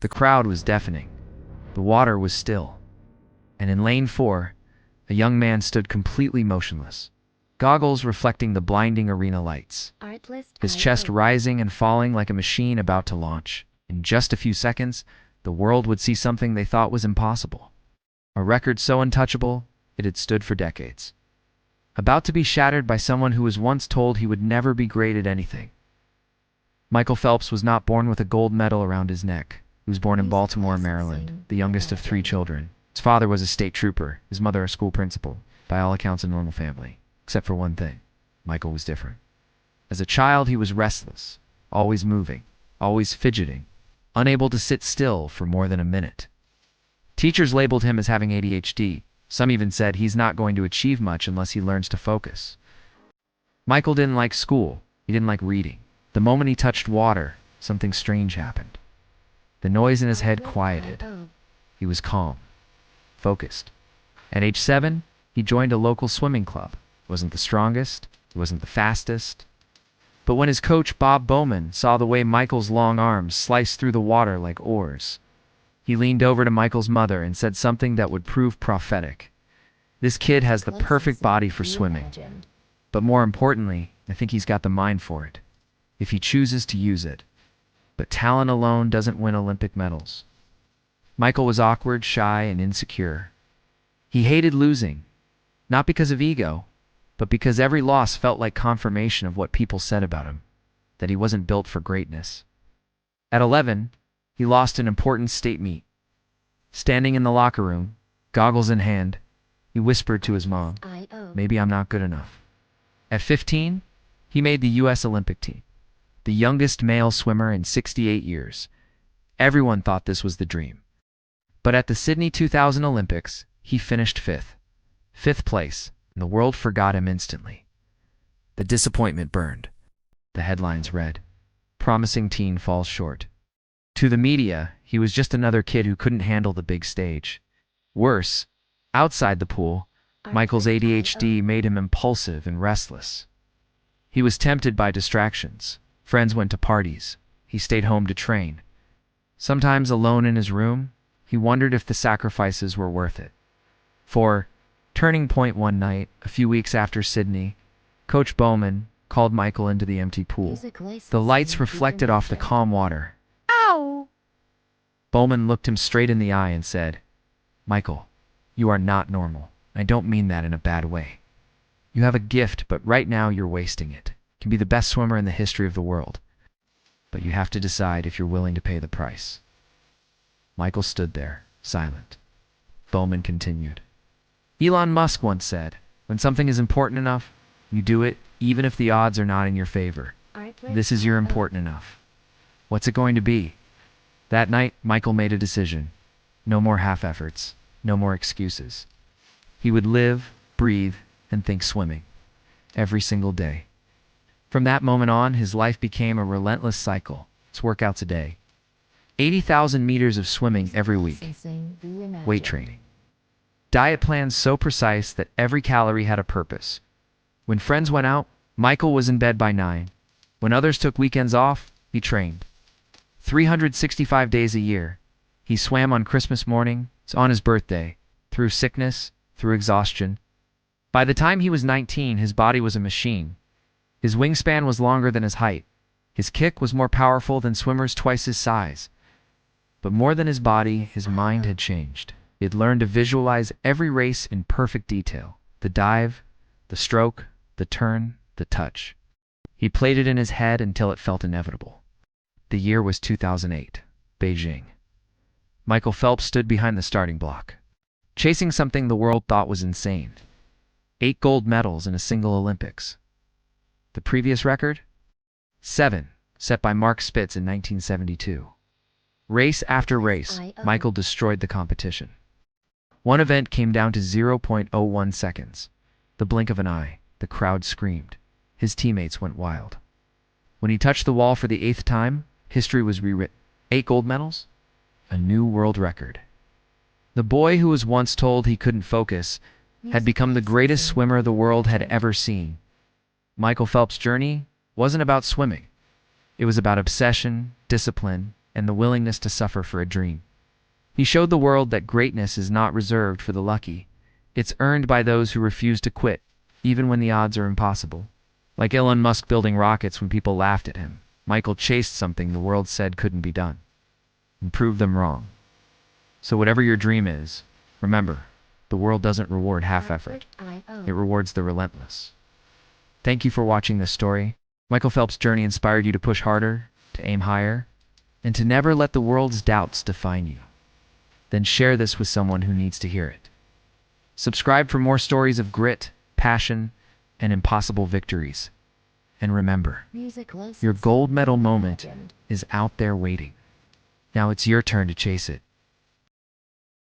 The crowd was deafening. The water was still. And in lane 4, a young man stood completely motionless, goggles reflecting the blinding arena lights, his chest rising and falling like a machine about to launch. In just a few seconds, the world would see something they thought was impossible. A record so untouchable, it had stood for decades. About to be shattered by someone who was once told he would never be great at anything. Michael Phelps was not born with a gold medal around his neck. He was born in Baltimore, Maryland, the youngest of 3 children. His father was a state trooper, his mother a school principal. By all accounts, a normal family. Except for one thing. Michael was different. As a child, he was restless, always moving, always fidgeting, unable to sit still for more than a minute. Teachers labeled him as having ADHD. Some even said he's not going to achieve much unless he learns to focus. Michael didn't like school. He didn't like reading. The moment he touched water, something strange happened. The noise in his head quieted. He was calm, focused. At age 7, he joined a local swimming club. He wasn't the strongest, he wasn't the fastest. But when his coach, Bob Bowman, saw the way Michael's long arms sliced through the water like oars, he leaned over to Michael's mother and said something that would prove prophetic. "This kid has the perfect body for swimming. But more importantly, I think he's got the mind for it, if he chooses to use it. But talent alone doesn't win Olympic medals." Michael was awkward, shy, and insecure. He hated losing, not because of ego, but because every loss felt like confirmation of what people said about him, that he wasn't built for greatness. At 11, he lost an important state meet. Standing in the locker room, goggles in hand, he whispered to his mom, "Maybe I'm not good enough." At 15, he made the U.S. Olympic team, the youngest male swimmer in 68 years. Everyone thought this was the dream. But at the Sydney 2000 Olympics, he finished 5th. 5th place, and the world forgot him instantly. The disappointment burned. The headlines read, "Promising teen falls short." To the media, he was just another kid who couldn't handle the big stage. Worse, outside the pool, Michael's ADHD made him impulsive and restless. He was tempted by distractions. Friends went to parties. He stayed home to train. Sometimes alone in his room, he wondered if the sacrifices were worth it. For turning point one night, a few weeks after Sydney, Coach Bowman called Michael into the empty pool. The lights reflected off the calm water. Ow! Bowman looked him straight in the eye and said, "Michael, you are not normal. I don't mean that in a bad way. You have a gift, but right now you're wasting it. You can be the best swimmer in the history of the world. But you have to decide if you're willing to pay the price." Michael stood there, silent. Bowman continued, "Elon Musk once said, when something is important enough, you do it even if the odds are not in your favor. This is your important enough. What's it going to be?" That night, Michael made a decision. No more half efforts, no more excuses. He would live, breathe, and think swimming. Every single day. From that moment on, his life became a relentless cycle. 6 workouts a day. 80,000 meters of swimming every week. Weight training. Diet plans so precise that every calorie had a purpose. When friends went out, Michael was in bed by 9. When others took weekends off, he trained. 365 days a year. He swam on Christmas morning, on his birthday, through sickness, through exhaustion. By the time he was 19, his body was a machine. His wingspan was longer than his height. His kick was more powerful than swimmers twice his size. But more than his body, his mind had changed. He had learned to visualize every race in perfect detail. The dive, the stroke, the turn, the touch. He played it in his head until it felt inevitable. The year was 2008, Beijing. Michael Phelps stood behind the starting block, chasing something the world thought was insane. 8 gold medals in a single Olympics. The previous record? 7, set by Mark Spitz in 1972. Race after race, Michael destroyed the competition. One event came down to 0.01 seconds. The blink of an eye, the crowd screamed. His teammates went wild. When he touched the wall for the 8th time, history was rewritten. 8 gold medals? A new world record. The boy who was once told he couldn't focus had become the greatest swimmer the world had ever seen. Michael Phelps' journey wasn't about swimming. It was about obsession, discipline, and the willingness to suffer for a dream. He showed the world that greatness is not reserved for the lucky. It's earned by those who refuse to quit, even when the odds are impossible. Like Elon Musk building rockets when people laughed at him, Michael chased something the world said couldn't be done, and proved them wrong. So whatever your dream is, remember, the world doesn't reward half effort. It rewards the relentless. Thank you for watching this story. Michael Phelps' journey inspired you to push harder, to aim higher, and to never let the world's doubts define you. Then share this with someone who needs to hear it. Subscribe for more stories of grit, passion, and impossible victories. And remember, your gold medal moment is out there waiting. Now it's your turn to chase it.